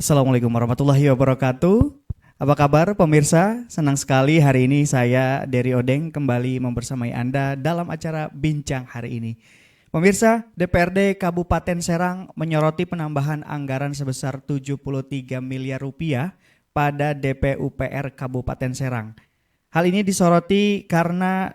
Assalamualaikum warahmatullahi wabarakatuh. Apa kabar pemirsa? Senang sekali hari ini saya Dery Odeng kembali membersamai Anda dalam acara Bincang hari ini. Pemirsa, DPRD Kabupaten Serang menyoroti penambahan anggaran sebesar 73 miliar rupiah pada DPUPR Kabupaten Serang. Hal ini disoroti karena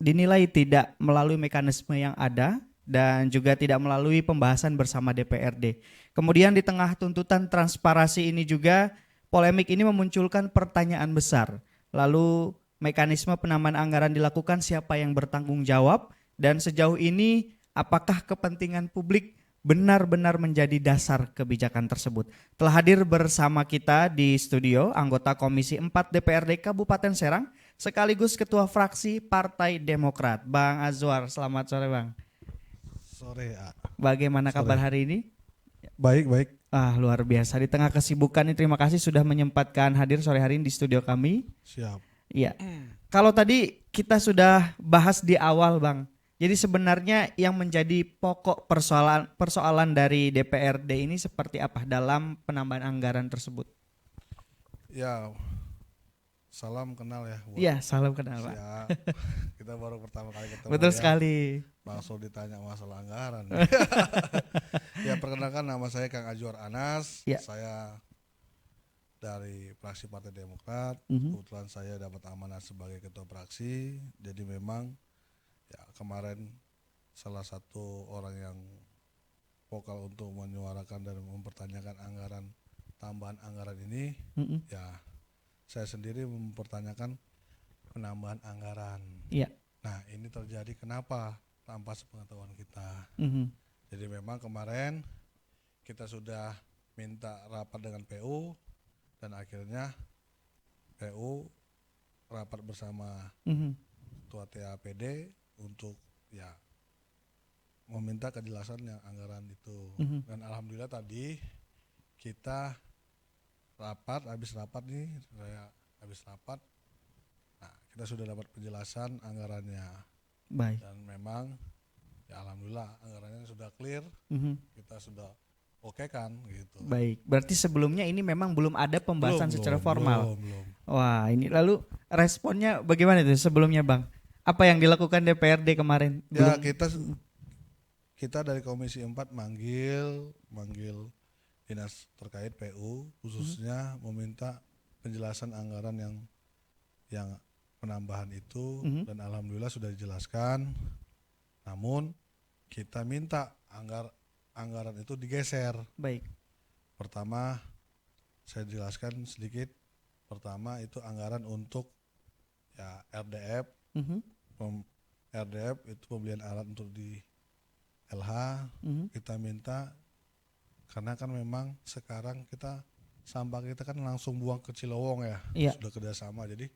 dinilai tidak melalui mekanisme yang ada dan juga tidak melalui pembahasan bersama DPRD. Kemudian di tengah tuntutan transparansi ini juga polemik ini memunculkan pertanyaan besar. Lalu mekanisme penambahan anggaran dilakukan, siapa yang bertanggung jawab, dan sejauh ini apakah kepentingan publik benar-benar menjadi dasar kebijakan tersebut. Telah hadir bersama kita di studio anggota Komisi 4 DPRD Kabupaten Serang sekaligus Ketua Fraksi Partai Demokrat, Bang Azwar. Selamat sore, Bang. Sore, Bagaimana Sore. kabar hari ini? Baik. Luar biasa. Di tengah kesibukan ini terima kasih sudah menyempatkan hadir sore hari ini di studio kami. Siap. Iya. Kalau tadi kita sudah bahas di awal, Bang. Jadi sebenarnya yang menjadi pokok persoalan dari DPRD ini seperti apa dalam penambahan anggaran tersebut? Ya, salam kenal ya. Iya, salam kenal, Pak. Siap. Kita baru pertama kali ketemu. Betul ya. sekali. Langsung ditanya masalah anggaran. Ya, perkenalkan nama saya Kang Azwar Anas. Ya. Saya dari fraksi Partai Demokrat. Kebetulan saya dapat amanah sebagai ketua fraksi. Jadi memang ya kemarin salah satu orang yang vokal untuk menyuarakan dan mempertanyakan tambahan anggaran ini, ya saya sendiri mempertanyakan penambahan anggaran. Iya. Nah, ini terjadi kenapa tanpa sepengetahuan kita. Jadi memang kemarin kita sudah minta rapat dengan PU dan akhirnya PU rapat bersama Ketua TAPD untuk ya meminta kejelasan yang anggaran itu. Dan alhamdulillah tadi kita habis rapat, nah kita sudah dapat penjelasan anggarannya. Baik. Dan memang ya alhamdulillah anggarannya sudah clear, kita sudah oke kan gitu. Baik, berarti sebelumnya ini memang belum ada pembahasan secara formal. Belum. Wah, ini lalu responnya bagaimana itu sebelumnya, Bang? Apa yang dilakukan DPRD kemarin? Ya kita dari Komisi 4 manggil dinas terkait PU khususnya meminta penjelasan anggaran yang penambahan itu, dan alhamdulillah sudah dijelaskan. Namun kita minta anggaran itu digeser. Baik. Pertama saya jelaskan sedikit. Pertama itu anggaran untuk ya RDF. RDF itu pembelian alat untuk di LH. Kita minta karena kan memang sekarang sampah kita kan langsung buang ke Cilowong ya. Iya. Sudah kerjasama, jadi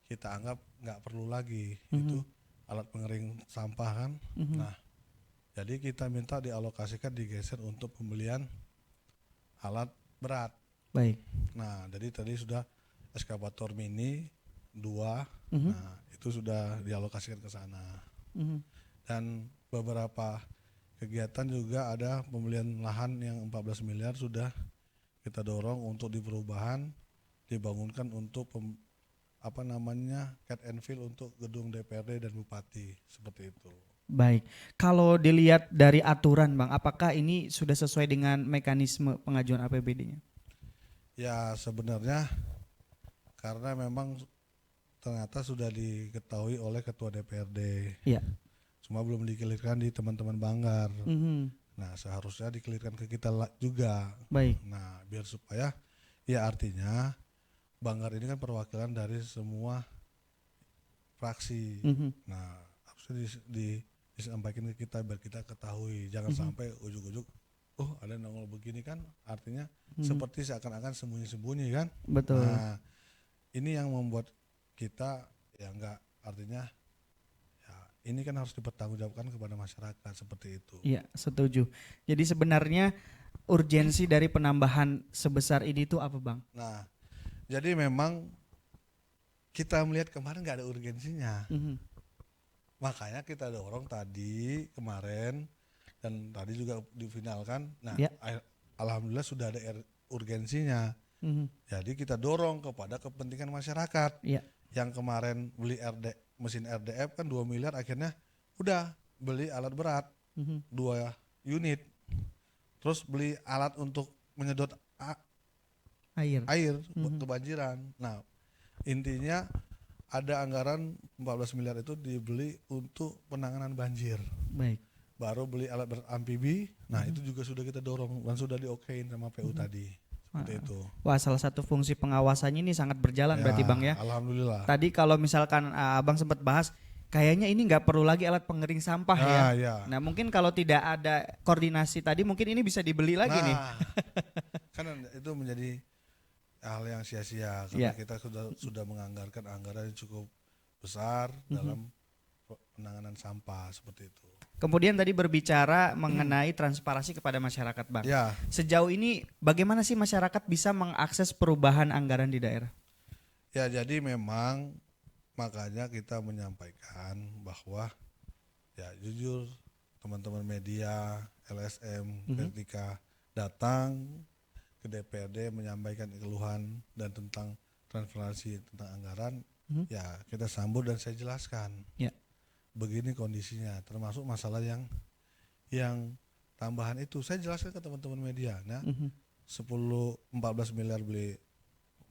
kita anggap nggak perlu lagi itu alat pengering sampah kan. Nah, jadi kita minta dialokasikan, digeser untuk pembelian alat berat. Baik. Nah, jadi tadi sudah eskavator mini 2. Nah, itu sudah dialokasikan ke sana. Dan beberapa kegiatan juga ada pembelian lahan yang 14 miliar sudah kita dorong untuk di perubahan dibangunkan untuk cat and fill untuk gedung DPRD dan Bupati, seperti itu. Baik. Kalau dilihat dari aturan, Bang, apakah ini sudah sesuai dengan mekanisme pengajuan APBD-nya? Ya, sebenarnya karena memang ternyata sudah diketahui oleh Ketua DPRD. Iya. Cuma belum dikelirkan di teman-teman Banggar. Nah, seharusnya dikelirkan ke kita juga. Baik. Nah, biar supaya ya artinya Banggar ini kan perwakilan dari semua fraksi. Nah, harusnya disampaikan ke kita biar kita ketahui. Jangan sampai ujuk-ujuk ada nongol begini kan, artinya seperti seakan-akan sembunyi-sembunyi kan. Betul. Nah, ini yang membuat kita ya enggak, artinya ya ini kan harus dipertanggungjawabkan kepada masyarakat, seperti itu. Iya, setuju. Jadi sebenarnya urgensi dari penambahan sebesar ini itu apa, Bang? Nah, jadi memang kita melihat kemarin nggak ada urgensinya. Makanya kita dorong tadi kemarin dan tadi juga difinalkan. Nah, ya. Alhamdulillah sudah ada urgensinya. Jadi kita dorong kepada kepentingan masyarakat. Iya. Yang kemarin beli mesin RDF kan 2 miliar, akhirnya udah beli alat berat 2 unit. Terus beli alat untuk menyedot air kebanjiran. Nah, intinya ada anggaran 14 miliar itu dibeli untuk penanganan banjir. Baik. Baru beli alat berat amfibi. Nah, itu juga sudah kita dorong dan sudah diokein sama PU tadi. Seperti itu. Wah, salah satu fungsi pengawasannya ini sangat berjalan berarti Bang ya. Alhamdulillah. Tadi kalau misalkan Abang sempat bahas, kayaknya ini nggak perlu lagi alat pengering sampah ya. Ya. Nah mungkin kalau tidak ada koordinasi tadi mungkin ini bisa dibeli lagi nih. Kan itu menjadi hal yang sia-sia karena kita sudah menganggarkan anggaran yang cukup besar dalam penanganan sampah seperti itu. Kemudian tadi berbicara mengenai transparansi kepada masyarakat Bang. Ya. Sejauh ini bagaimana sih masyarakat bisa mengakses perubahan anggaran di daerah? Ya, jadi memang makanya kita menyampaikan bahwa ya jujur teman-teman media, LSM, Vertika datang ke DPRD menyampaikan keluhan dan tentang transparansi tentang anggaran, ya kita sambut dan saya jelaskan. Ya. Begini kondisinya, termasuk masalah yang tambahan itu saya jelaskan ke teman-teman media. Nah, 10-14 miliar beli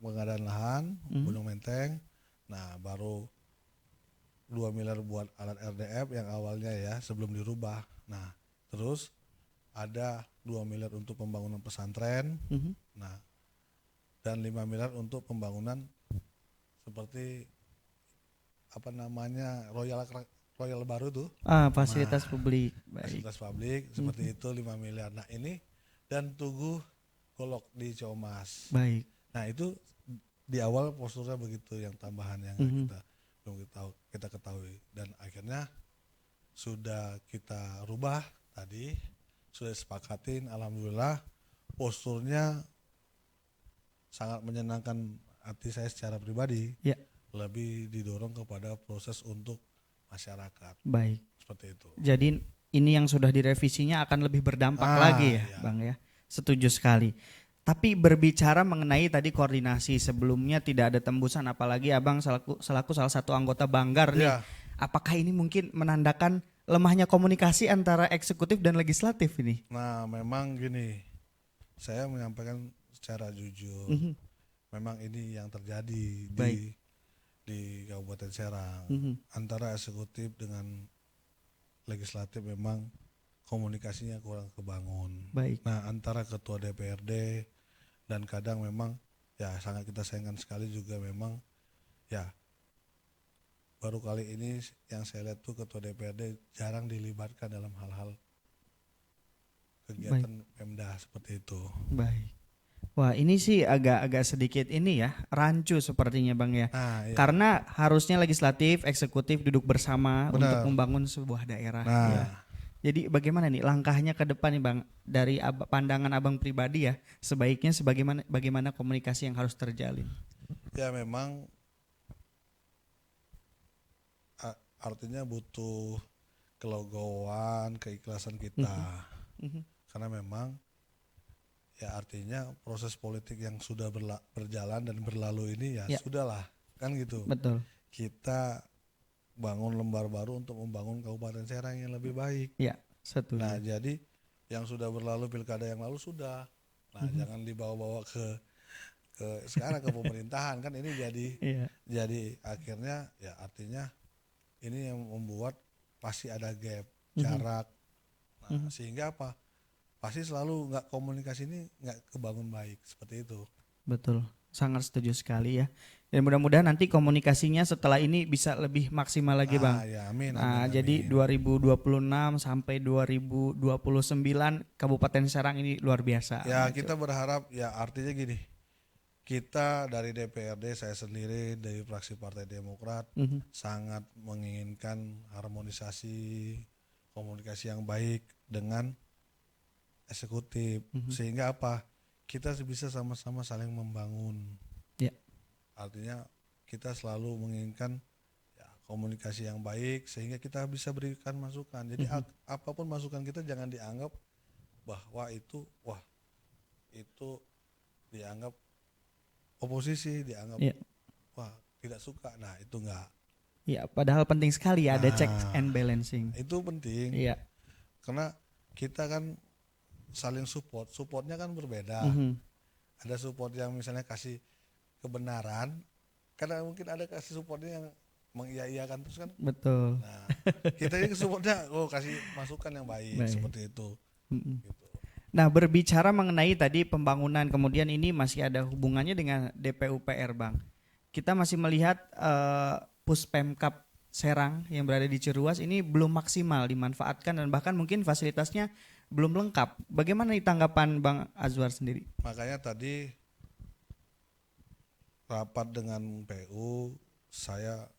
pengadaan lahan, Gunung Menteng. Nah, baru 2 miliar buat alat RDF yang awalnya ya sebelum dirubah. Nah, terus ada 2 miliar untuk pembangunan pesantren. Nah, dan 5 miliar untuk pembangunan seperti Royal baru tuh. Fasilitas publik. Baik. Fasilitas publik seperti itu 5 miliar. Nah, ini dan Tugu Golok di Ciamas. Baik. Nah, itu di awal posturnya begitu yang tambahan yang kita ketahui dan akhirnya sudah kita rubah tadi, sudah disepakatin, alhamdulillah posturnya sangat menyenangkan hati saya secara pribadi. Ya. Lebih didorong kepada proses untuk masyarakat. Baik. Seperti itu. Jadi ini yang sudah direvisinya akan lebih berdampak lagi ya, iya. Bang ya. Setuju sekali. Tapi berbicara mengenai tadi koordinasi, sebelumnya tidak ada tembusan, apalagi Abang selaku salah satu anggota Banggar nih. Ya. Apakah ini mungkin menandakan lemahnya komunikasi antara eksekutif dan legislatif ini? Nah, memang gini, saya menyampaikan secara jujur. Memang ini yang terjadi di Kabupaten Serang. Antara eksekutif dengan legislatif memang komunikasinya kurang kebangun. Baik. Nah, antara ketua DPRD dan kadang memang ya sangat kita sayangkan sekali juga memang ya baru kali ini yang saya lihat tuh ketua DPRD jarang dilibatkan dalam hal-hal kegiatan Pemda seperti itu. Baik. Wah, ini sih agak sedikit ini ya, rancu sepertinya Bang ya. Nah, iya. Karena harusnya legislatif, eksekutif duduk bersama Benar. untuk membangun sebuah daerah. Nah, Ya. Jadi bagaimana nih langkahnya ke depan nih Bang, dari pandangan Abang pribadi ya, sebaiknya bagaimana komunikasi yang harus terjalin? ya memang artinya butuh kelegoan, keikhlasan kita. Karena memang ya artinya proses politik yang sudah berjalan dan berlalu ini ya sudahlah, kan gitu. Betul. Kita bangun lembar baru untuk membangun Kabupaten Serang yang lebih baik. Ya, setuju. Nah, jadi yang sudah berlalu pilkada yang lalu sudah. Nah, jangan dibawa-bawa ke sekarang ke pemerintahan, kan ini jadi akhirnya ya artinya ini yang membuat pasti ada gap, jarak. Nah, sehingga apa? Pasti selalu komunikasi ini nggak kebangun baik seperti itu. Betul, sangat setuju sekali ya. Dan mudah-mudahan nanti komunikasinya setelah ini bisa lebih maksimal lagi Bang. Ya, amin, Jadi 2026 sampai 2029 Kabupaten Serang ini luar biasa. Ya kita berharap ya artinya gini, kita dari DPRD, saya sendiri dari fraksi Partai Demokrat sangat menginginkan harmonisasi komunikasi yang baik dengan eksekutif, sehingga apa, kita bisa sama-sama saling membangun. Ya. Artinya kita selalu menginginkan ya, komunikasi yang baik sehingga kita bisa berikan masukan. Jadi apapun masukan kita jangan dianggap bahwa itu dianggap oposisi, dianggap Iya. wah tidak suka. Nah itu enggak. Iya, padahal penting sekali ya ada checks Nah and balancing. itu penting Iya. karena kita kan saling support, supportnya kan berbeda. Mhm. Ada support yang misalnya kasih kebenaran, karena mungkin ada kasih supportnya yang mengiyakan terus kan. Betul. Nah kita ini supportnya kasih masukan yang baik Baik. seperti itu Mhm. gitu. Nah, berbicara mengenai tadi pembangunan, kemudian ini masih ada hubungannya dengan DPUPR, Bang. Kita masih melihat Puspemkab Serang yang berada di Ciruas ini belum maksimal dimanfaatkan dan bahkan mungkin fasilitasnya belum lengkap. Bagaimana nih tanggapan Bang Azwar sendiri? Makanya tadi rapat dengan PU, saya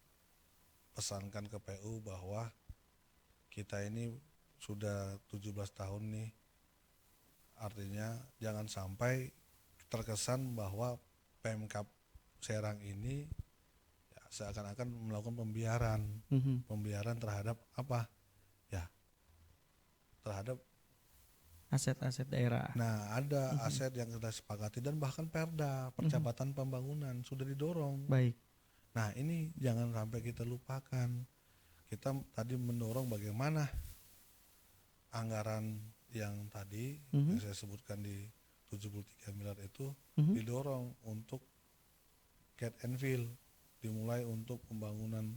pesankan ke PU bahwa kita ini sudah 17 tahun nih, artinya jangan sampai terkesan bahwa Pemkab Serang ini ya, seakan-akan melakukan pembiaran terhadap apa ya, terhadap Aset-aset daerah. nah ada aset yang kita sepakati dan bahkan perda percepatan pembangunan sudah didorong. Baik. Nah ini jangan sampai kita lupakan. Kita tadi mendorong bagaimana anggaran yang tadi yang saya sebutkan di 73 miliar itu didorong untuk Cat and Fill, dimulai untuk pembangunan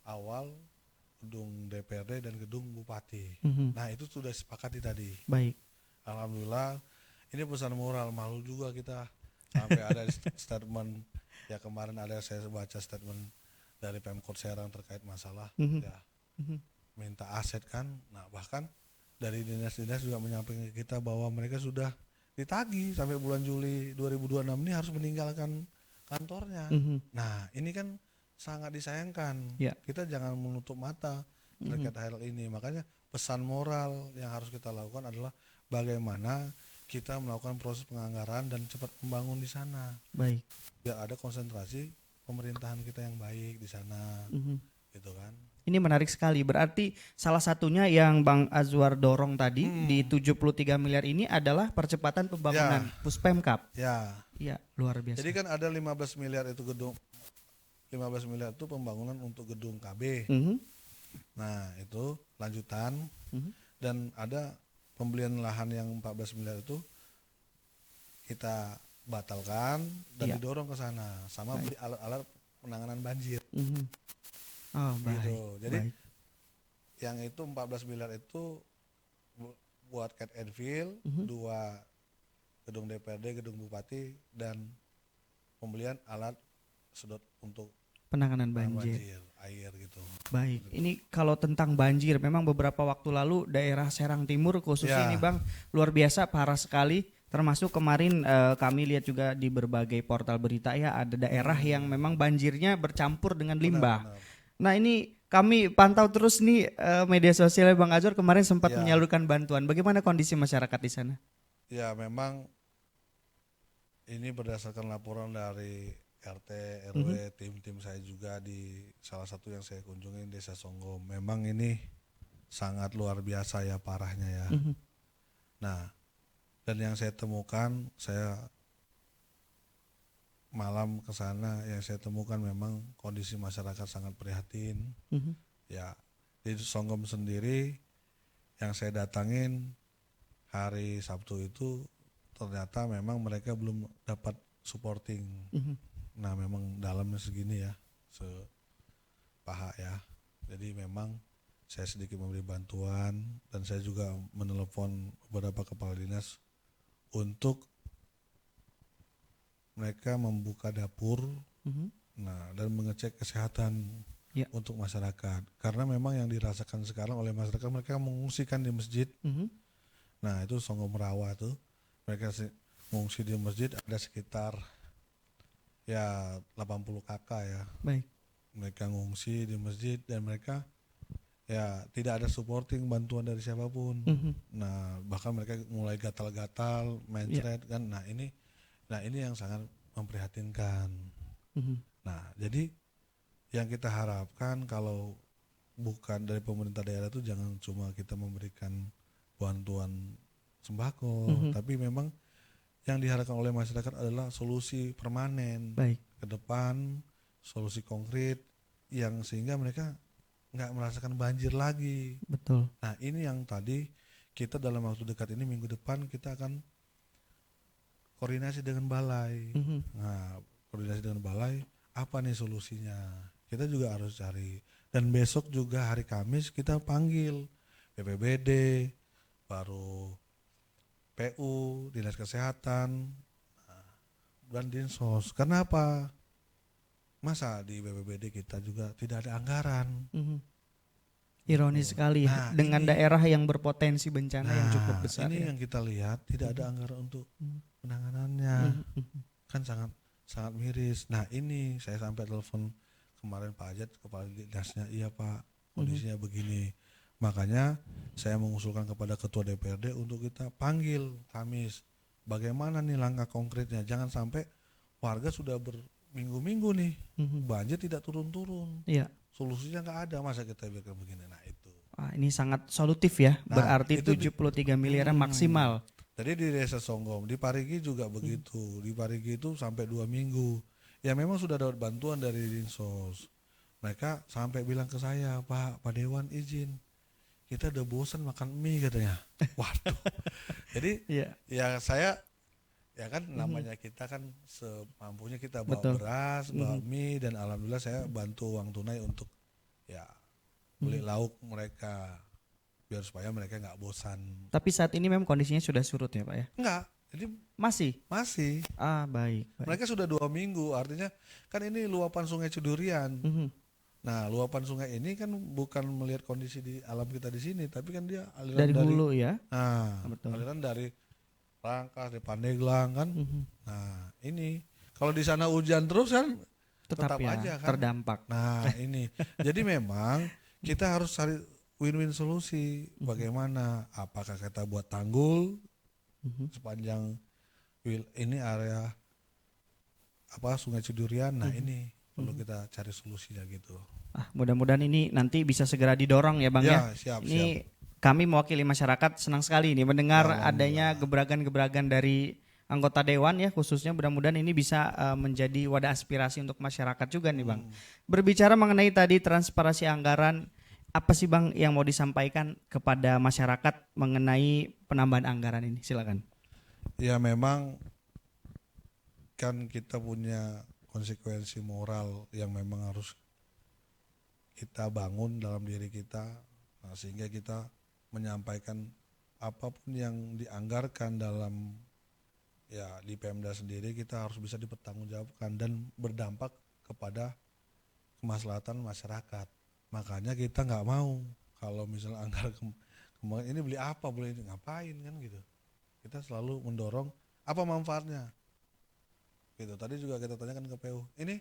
awal gedung DPRD dan gedung Bupati. Nah itu sudah disepakati tadi. Baik. Alhamdulillah, ini pesan moral, malu juga kita sampai ada statement ya kemarin ada saya baca statement dari Pemkot Serang terkait masalah ya minta aset kan. Nah bahkan dari dinas-dinas juga menyampaikan ke kita bahwa mereka sudah ditagih sampai bulan Juli 2026 ini harus meninggalkan kantornya. Nah ini kan sangat disayangkan. Ya. Kita jangan menutup mata terkait hal ini. Makanya pesan moral yang harus kita lakukan adalah bagaimana kita melakukan proses penganggaran dan cepat membangun di sana. Baik. Biar ada konsentrasi pemerintahan kita yang baik di sana, gitu kan. Ini menarik sekali. Berarti salah satunya yang Bang Azwar dorong tadi di 73 miliar ini adalah percepatan pembangunan Puspemkab. Ya. Iya, luar biasa. Jadi kan ada 15 miliar itu gedung, 15 miliar itu pembangunan untuk gedung KB. Nah itu lanjutan dan ada pembelian lahan yang 14 miliar itu kita batalkan dan didorong ke sana sama beli alat-alat penanganan banjir. Oh, baik. Gitu. Jadi baik. yang itu 14 miliar itu buat Cat and Fill, 2 gedung DPRD, gedung Bupati dan pembelian alat sedot untuk Penanganan banjir. air gitu. Baik, ini kalau tentang banjir, memang beberapa waktu lalu daerah Serang Timur khususnya ini Bang luar biasa parah sekali. Termasuk kemarin kami lihat juga di berbagai portal berita ya ada daerah yang memang banjirnya bercampur dengan limbah. Benar. Nah ini kami pantau terus nih media sosialnya Bang Azwar kemarin sempat menyalurkan bantuan. Bagaimana kondisi masyarakat di sana? Ya memang ini berdasarkan laporan dari RT, RW, tim-tim saya juga di salah satu yang saya kunjungi Desa Songgom. Memang ini sangat luar biasa ya parahnya ya. Nah, dan yang saya temukan, saya malam ke sana yang saya temukan memang kondisi masyarakat sangat prihatin. Ya, di Songgom sendiri yang saya datangin hari Sabtu itu ternyata memang mereka belum dapat supporting. Nah memang dalamnya segini ya, sepaha ya. Jadi memang saya sedikit memberi bantuan dan saya juga menelepon beberapa kepala dinas untuk mereka membuka dapur, nah dan mengecek kesehatan untuk masyarakat. Karena memang yang dirasakan sekarang oleh masyarakat, mereka mengungsikan di masjid. Nah itu Songgom Rawa tuh, mereka mengungsi di masjid ada sekitar ya 80 kakak ya. Baik. Mereka ngungsi di masjid dan mereka ya tidak ada supporting bantuan dari siapapun. Nah bahkan mereka mulai gatal-gatal, mencret kan. Nah ini yang sangat memprihatinkan. Nah jadi yang kita harapkan kalau bukan dari pemerintah daerah itu jangan cuma kita memberikan bantuan sembako, tapi memang yang diharapkan oleh masyarakat adalah solusi permanen Baik. ke depan, solusi konkret yang sehingga mereka nggak merasakan banjir lagi. Betul. Nah ini yang tadi kita dalam waktu dekat ini minggu depan kita akan koordinasi dengan balai. Nah koordinasi dengan balai, apa nih solusinya? Kita juga harus cari. Dan besok juga hari Kamis kita panggil BPBD, baru PU, Dinas Kesehatan, dan Dinsos. Kenapa? Masa di BPBD kita juga tidak ada anggaran? Ironis sekali ya, Nah, dengan ini- daerah yang berpotensi bencana yang cukup besar. Ini Ya. yang kita lihat tidak ada anggaran untuk penanganannya. Kan sangat sangat miris. Nah ini saya sampai telepon kemarin Pak Ajat, kepala dinasnya, iya Pak kondisinya begini. Makanya saya mengusulkan kepada Ketua DPRD untuk kita panggil Kamis. Bagaimana nih langkah konkretnya? Jangan sampai warga sudah berminggu-minggu nih banjir tidak turun-turun. Iya. Solusinya nggak ada, masa kita biarkan begini. Nah itu. Wah, ini sangat solutif ya. Nah, Berarti itu 73 miliaran maksimal. Jadi di Desa Songgom, di Parigi juga begitu. Di Parigi itu sampai 2 minggu. Ya memang sudah dapat bantuan dari Dinsos. Mereka sampai bilang ke saya, Pak Dewan izin, kita udah bosan makan mie katanya. Waduh. Jadi Iya. ya saya, ya kan namanya kita kan semampunya kita bawa Betul. beras, bawa mie, dan alhamdulillah saya bantu uang tunai untuk ya beli lauk mereka biar supaya mereka nggak bosan. Tapi saat ini memang kondisinya sudah surut ya Pak ya? Enggak, jadi Masih? masih. Baik. Mereka sudah 2 minggu, artinya kan ini luapan Sungai Cidurian. Nah, luapan sungai ini kan bukan melihat kondisi di alam kita di sini, tapi kan dia aliran Dari hulu ya? Nah, Betul. aliran dari Rangkas, dari Pandeglang kan. Nah, ini kalau di sana hujan terus kan Tetap ya aja kan. terdampak. Nah, ini. Jadi memang kita harus cari win-win solusi. Bagaimana? Apakah kita buat tanggul sepanjang ini area Sungai Cidurian? Nah, ini perlu kita cari solusinya gitu. Mudah-mudahan ini nanti bisa segera didorong ya Bang ya. Siap, Ini kami mewakili masyarakat senang sekali nih mendengar Alhamdulillah. adanya gebrakan-gebrakan dari anggota dewan ya, khususnya mudah-mudahan ini bisa menjadi wadah aspirasi untuk masyarakat juga nih Bang. Berbicara mengenai tadi transparansi anggaran, apa sih Bang yang mau disampaikan kepada masyarakat mengenai penambahan anggaran ini? Silakan. Ya memang kan kita punya konsekuensi moral yang memang harus kita bangun dalam diri kita, nah, sehingga kita menyampaikan apapun yang dianggarkan dalam ya di Pemda sendiri kita harus bisa dipertanggungjawabkan dan berdampak kepada kemaslahatan masyarakat. Makanya kita nggak mau kalau misalnya anggaran kemarin ini beli apa, beli ini ngapain kan gitu. Kita selalu mendorong apa manfaatnya. Gitu. Tadi juga kita tanyakan ke PU, ini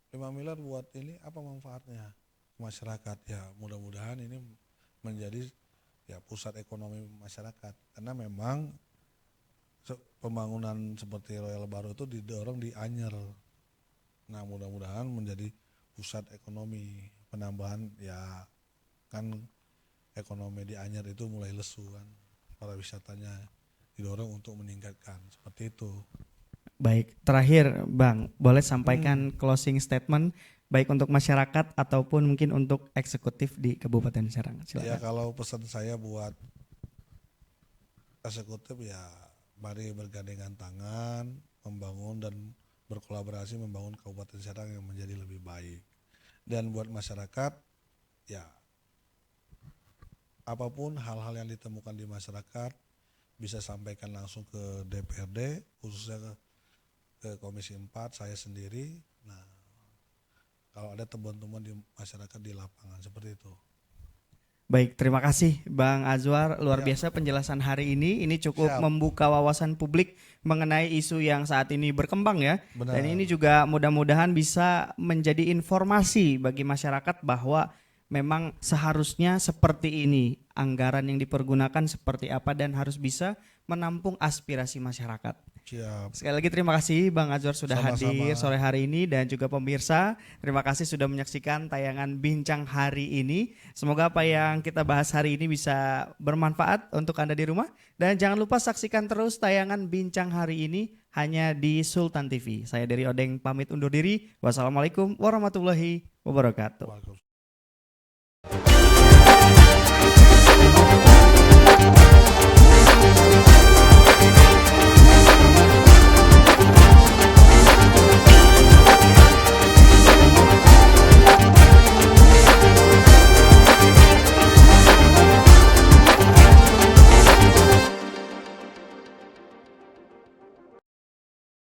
5 miliar buat ini apa manfaatnya masyarakat? Ya mudah-mudahan ini menjadi ya pusat ekonomi masyarakat, karena memang pembangunan seperti Royal Baru itu didorong di Anyer. Nah mudah-mudahan menjadi pusat ekonomi, penambahan ya kan ekonomi di Anyer itu mulai lesu kan, para wisatanya didorong untuk meningkatkan, seperti itu. Baik, terakhir Bang, boleh sampaikan closing statement baik untuk masyarakat ataupun mungkin untuk eksekutif di Kabupaten Serang. Ya Silakan. kalau pesan saya buat eksekutif ya mari bergandengan tangan membangun dan berkolaborasi membangun Kabupaten Serang yang menjadi lebih baik. Dan buat masyarakat ya apapun hal-hal yang ditemukan di masyarakat bisa sampaikan langsung ke DPRD, khususnya ke Komisi 4 saya sendiri. Nah, kalau ada temuan-temuan di masyarakat di lapangan seperti itu. Baik, terima kasih Bang Azwar, luar biasa penjelasan hari ini. Ini cukup membuka wawasan publik mengenai isu yang saat ini berkembang ya. Benar. Dan ini juga mudah-mudahan bisa menjadi informasi bagi masyarakat bahwa memang seharusnya seperti ini, anggaran yang dipergunakan seperti apa dan harus bisa menampung aspirasi masyarakat. Siap. Sekali lagi terima kasih Bang Azwar sudah Sama-sama. hadir sore hari ini, dan juga pemirsa terima kasih sudah menyaksikan tayangan Bincang hari ini. Semoga apa yang kita bahas hari ini bisa bermanfaat untuk Anda di rumah, dan jangan lupa saksikan terus tayangan Bincang hari ini hanya di Sultan TV. Saya dari Odeng pamit undur diri. Wassalamualaikum warahmatullahi wabarakatuh. Waalaikumsalam.